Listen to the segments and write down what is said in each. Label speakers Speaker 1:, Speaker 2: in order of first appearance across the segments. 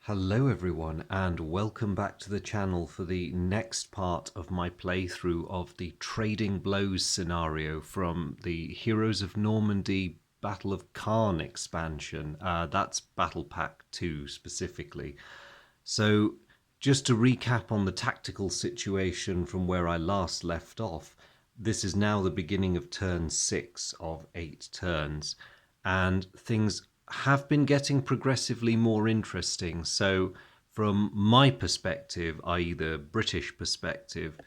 Speaker 1: Hello everyone and welcome back to the channel for the next part of my playthrough of the Trading Blows scenario from the Heroes of Normandy Battle of Caen expansion. That's Battle Pack 2 specifically. So just to recap on the tactical situation from where I last left off, this is now the beginning of turn 6 of 8 turns, and things have been getting progressively more interesting. So from my perspective, i.e. the British perspective,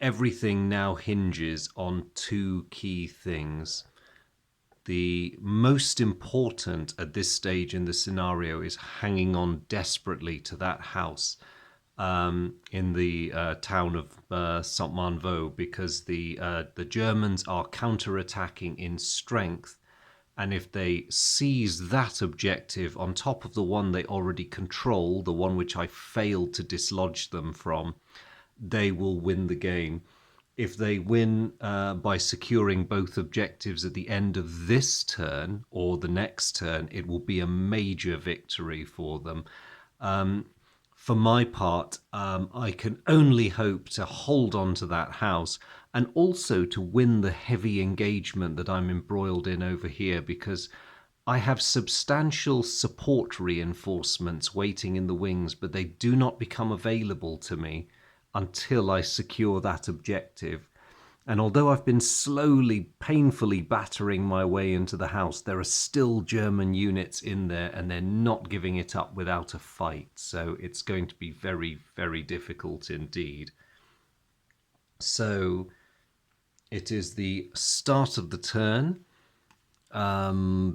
Speaker 1: everything now hinges on two key things. The most important at this stage in the scenario is hanging on desperately to that house in the town of Saint-Manvaux, because the Germans are counterattacking in strength, and if they seize that objective on top of the one they already control, the one which I failed to dislodge them from, they will win the game. If they win by securing both objectives at the end of this turn or the next turn, it will be a major victory for them. For my part, I can only hope to hold on to that house and also to win the heavy engagement that I'm embroiled in over here, because I have substantial support reinforcements waiting in the wings, but they do not become available to me until I secure that objective. And although I've been slowly, painfully battering my way into the house, there are still German units in there, and they're not giving it up without a fight. So it's going to be very, very difficult indeed. So it is the start of the turn.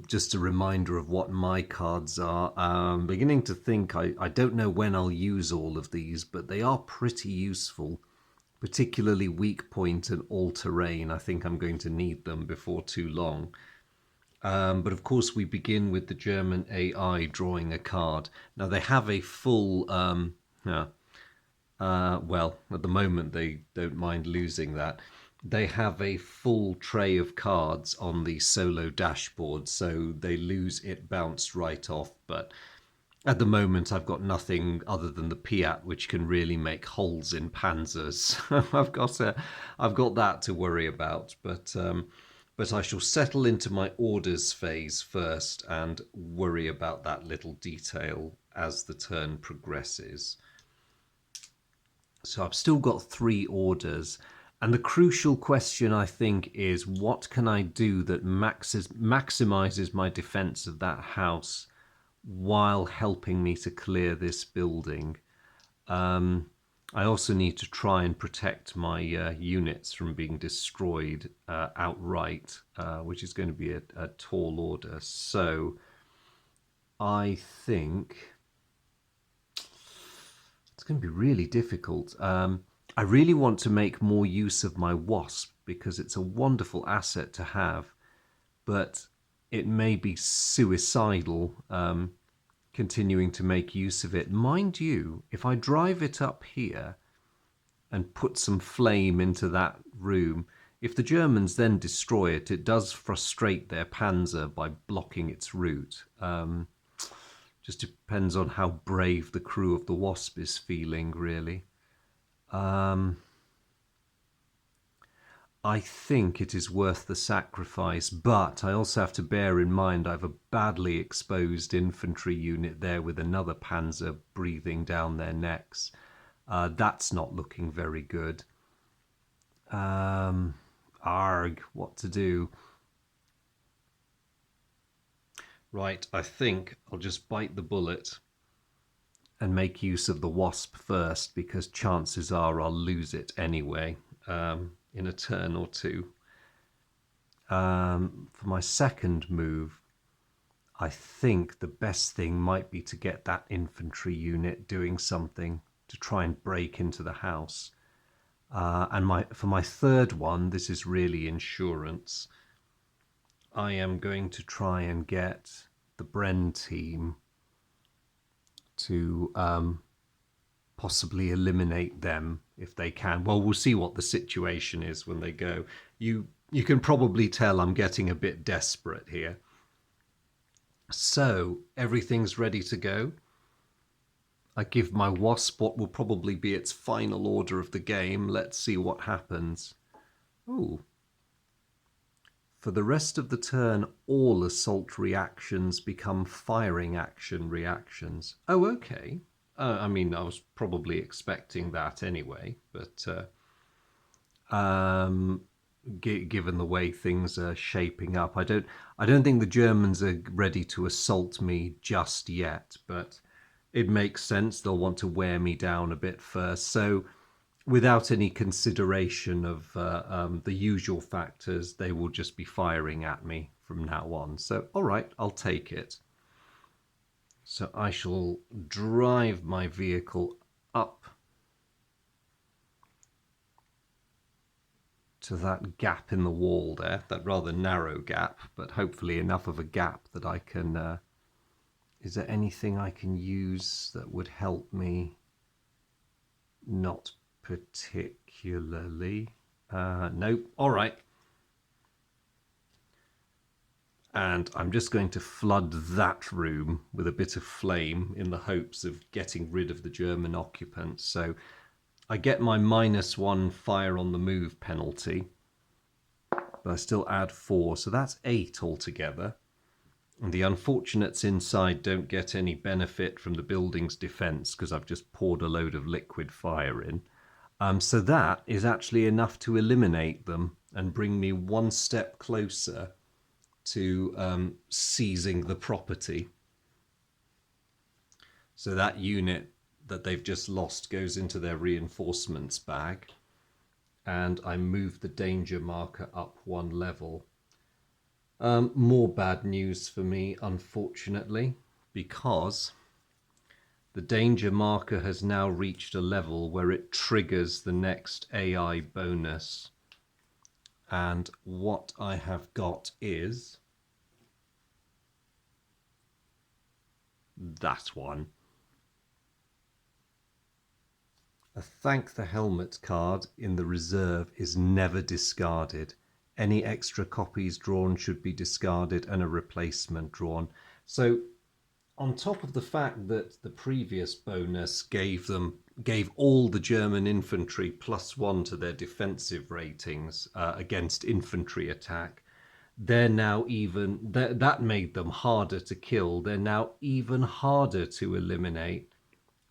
Speaker 1: Just a reminder of what my cards are. I'm beginning to think I don't know when I'll use all of these, but they are pretty useful, particularly weak point and all terrain. I think I'm going to need them before too long. But of course, we begin with the German AI drawing a card. Now, they have a full, well, at the moment, they don't mind losing that. They have a full tray of cards on the solo dashboard, so they lose it bounced right off. But at the moment, I've got nothing other than the Piat, which can really make holes in panzers. I've got that to worry about. But I shall settle into my orders phase first and worry about that little detail as the turn progresses. So I've still got 3 orders. And the crucial question, I think, is what can I do that maximizes my defense of that house while helping me to clear this building. I also need to try and protect my units from being destroyed outright, which is going to be a tall order. So I think it's going to be really difficult. I really want to make more use of my wasp because it's a wonderful asset to have, but it may be suicidal continuing to make use of it. Mind you, if I drive it up here and put some flame into that room, if the Germans then destroy it, it does frustrate their panzer by blocking its route. Just depends on how brave the crew of the Wasp is feeling, really. I think it is worth the sacrifice, but I also have to bear in mind I have a badly exposed infantry unit there with another panzer breathing down their necks. That's not looking very good. Arg, what to do? Right, I think I'll just bite the bullet and make use of the Wasp first, because chances are I'll lose it anyway in a turn or two. For my second move, I think the best thing might be to get that infantry unit doing something to try and break into the house. For my third one, this is really insurance. I am going to try and get the Bren team to possibly eliminate them if they can. Well, we'll see what the situation is when they go. You can probably tell I'm getting a bit desperate here. So everything's ready to go. I give my wasp what will probably be its final order of the game. Let's see what happens. Ooh. For the rest of the turn, all assault reactions become firing action reactions. Oh, okay. I mean, I was probably expecting that anyway, but given the way things are shaping up, I don't think the Germans are ready to assault me just yet, but it makes sense. They'll want to wear me down a bit first. So without any consideration of the usual factors, they will just be firing at me from now on. So, all right, I'll take it. So I shall drive my vehicle up to that gap in the wall there, that rather narrow gap, but hopefully enough of a gap that I can... is there anything I can use that would help me? Not particularly. Nope. All right. And I'm just going to flood that room with a bit of flame in the hopes of getting rid of the German occupants. So I get my -1 fire on the move penalty, but I still add 4, so that's 8 altogether. And the unfortunates inside don't get any benefit from the building's defense because I've just poured a load of liquid fire in. So that is actually enough to eliminate them and bring me one step closer to seizing the property. So that unit that they've just lost goes into their reinforcements bag, and I move the danger marker up 1 level. More bad news for me, unfortunately, because the danger marker has now reached a level where it triggers the next AI bonus. And what I have got is that one. A Thank the Helmet card in the reserve is never discarded. Any extra copies drawn should be discarded and a replacement drawn. So on top of the fact that the previous bonus gave all the German infantry +1 to their defensive ratings against infantry attack, they're now even that made them harder to kill. They're now even harder to eliminate,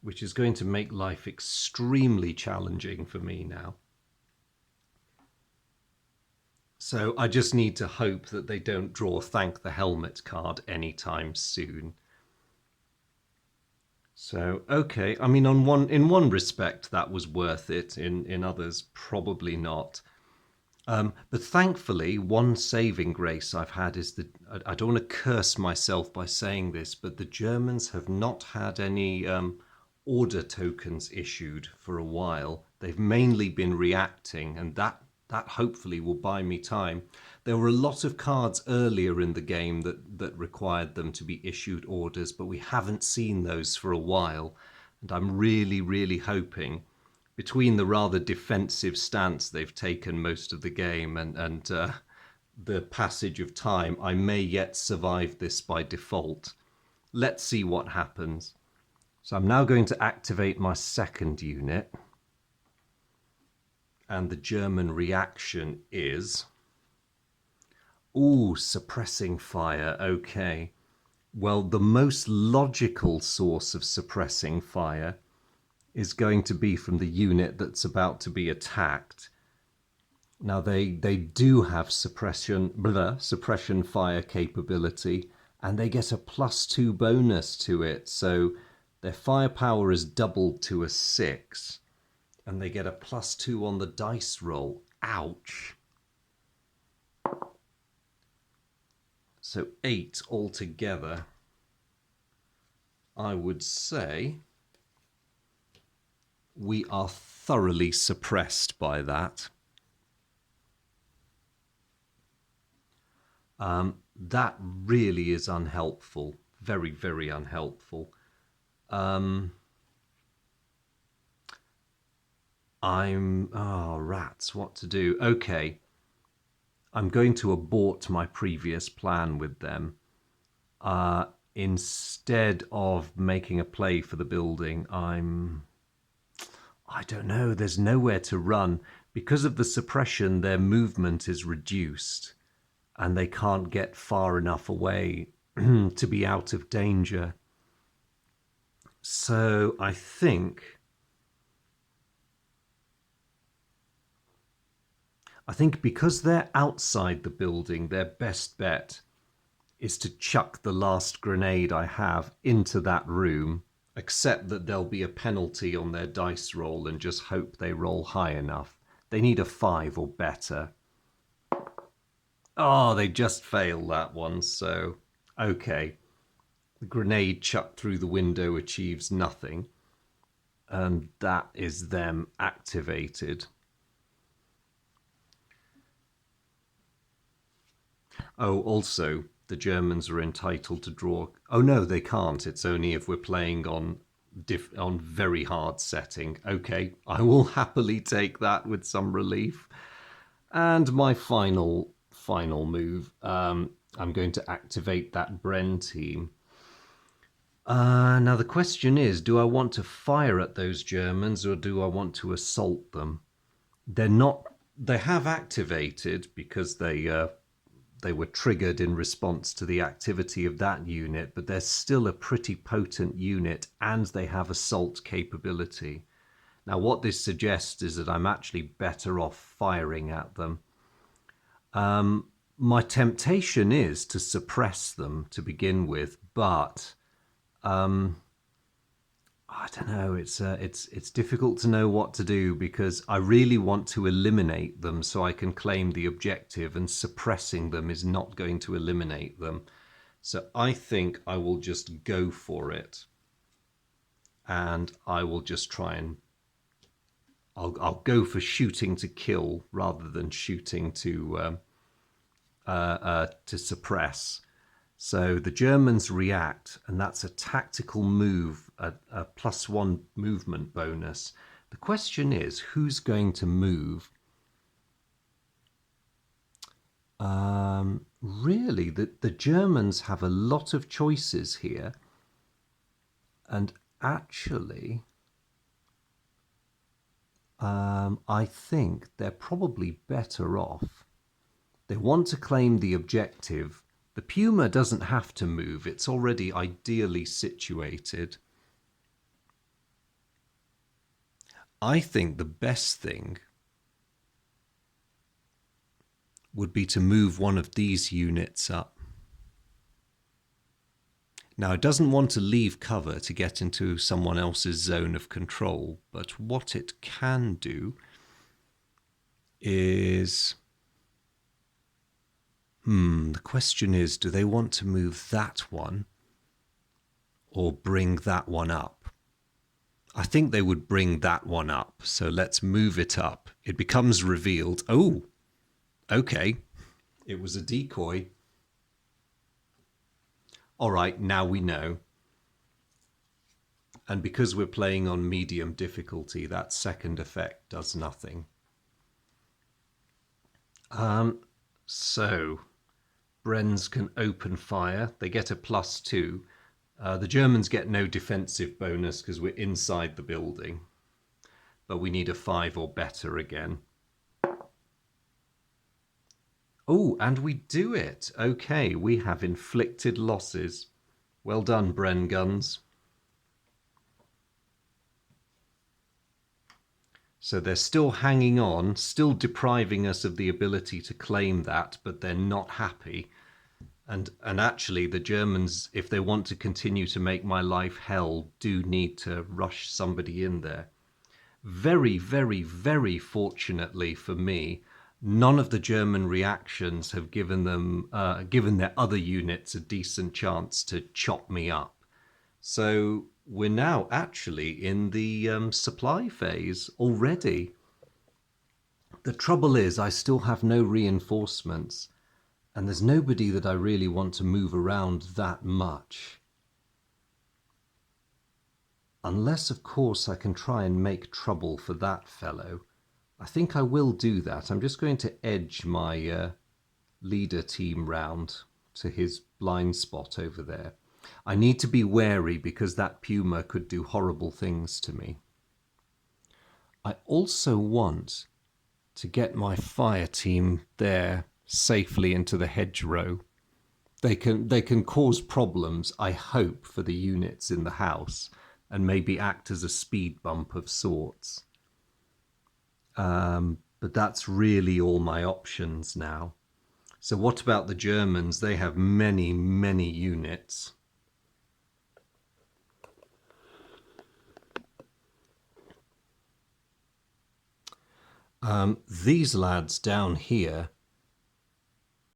Speaker 1: which is going to make life extremely challenging for me now. So I just need to hope that they don't draw Thank the Helmet card anytime soon. So, okay, I mean, in one respect, that was worth it. In others, probably not. But thankfully, one saving grace I've had is that I don't want to curse myself by saying this, but the Germans have not had any order tokens issued for a while. They've mainly been reacting, and that hopefully will buy me time. There were a lot of cards earlier in the game that required them to be issued orders, but we haven't seen those for a while. And I'm really, really hoping, between the rather defensive stance they've taken most of the game and the passage of time, I may yet survive this by default. Let's see what happens. So I'm now going to activate my second unit. And the German reaction is... Ooh, suppressing fire. Okay. Well, the most logical source of suppressing fire is going to be from the unit that's about to be attacked. Now, they do have suppression fire capability, and they get a +2 bonus to it. So their firepower is doubled to a 6. And they get a +2 on the dice roll. Ouch. So 8 altogether. I would say we are thoroughly suppressed by that. That really is unhelpful. Very, very unhelpful. Rats, what to do? Okay. I'm going to abort my previous plan with them. instead of making a play for the building, I don't know, there's nowhere to run. Because of the suppression, their movement is reduced and they can't get far enough away to be out of danger. So I think because they're outside the building, their best bet is to chuck the last grenade I have into that room, accept that there'll be a penalty on their dice roll and just hope they roll high enough. They need a 5 or better. Oh, they just failed that one, so okay. The grenade chucked through the window achieves nothing, and that is them activated. Oh, also, the Germans are entitled to draw. Oh no, they can't. It's only if we're playing on very hard setting. Okay, I will happily take that with some relief. And my final move. I'm going to activate that Bren team. Now the question is, do I want to fire at those Germans or do I want to assault them? They're not. They have activated because they were triggered in response to the activity of that unit, but they're still a pretty potent unit and they have assault capability. Now, what this suggests is that I'm actually better off firing at them. My temptation is to suppress them to begin with, but I don't know. It's difficult to know what to do because I really want to eliminate them so I can claim the objective, and suppressing them is not going to eliminate them. So I think I will just go for it, and I will just try and I'll go for shooting to kill rather than shooting to suppress. So the Germans react, and that's a tactical move, a +1 movement bonus. The question is, who's going to move? Really, the Germans have a lot of choices here. And actually, I think they're probably better off. They want to claim the objective. The Puma doesn't have to move. It's already ideally situated. I think the best thing would be to move one of these units up. Now, it doesn't want to leave cover to get into someone else's zone of control, but what it can do is... the question is, do they want to move that one or bring that one up? I think they would bring that one up, so let's move it up. It becomes revealed. Oh, okay. It was a decoy. All right, now we know. And because we're playing on medium difficulty, that second effect does nothing. So Brens can open fire. They get a +2. The Germans get no defensive bonus because we're inside the building. But we need a 5 or better again. Oh, and we do it. Okay, we have inflicted losses. Well done, Bren guns. So they're still hanging on, still depriving us of the ability to claim that, but they're not happy. And actually, the Germans, if they want to continue to make my life hell, do need to rush somebody in there. Very, very, very fortunately for me, none of the German reactions have given their other units a decent chance to chop me up. So we're now actually in the supply phase already. The trouble is I still have no reinforcements, and there's nobody that I really want to move around that much. Unless, of course, I can try and make trouble for that fellow. I think I will do that. I'm just going to edge my leader team round to his blind spot over there. I need to be wary because that puma could do horrible things to me. I also want to get my fire team there safely into the hedgerow. They can cause problems, I hope, for the units in the house and maybe act as a speed bump of sorts. But that's really all my options now. So what about the Germans? They have many, many units. These lads down here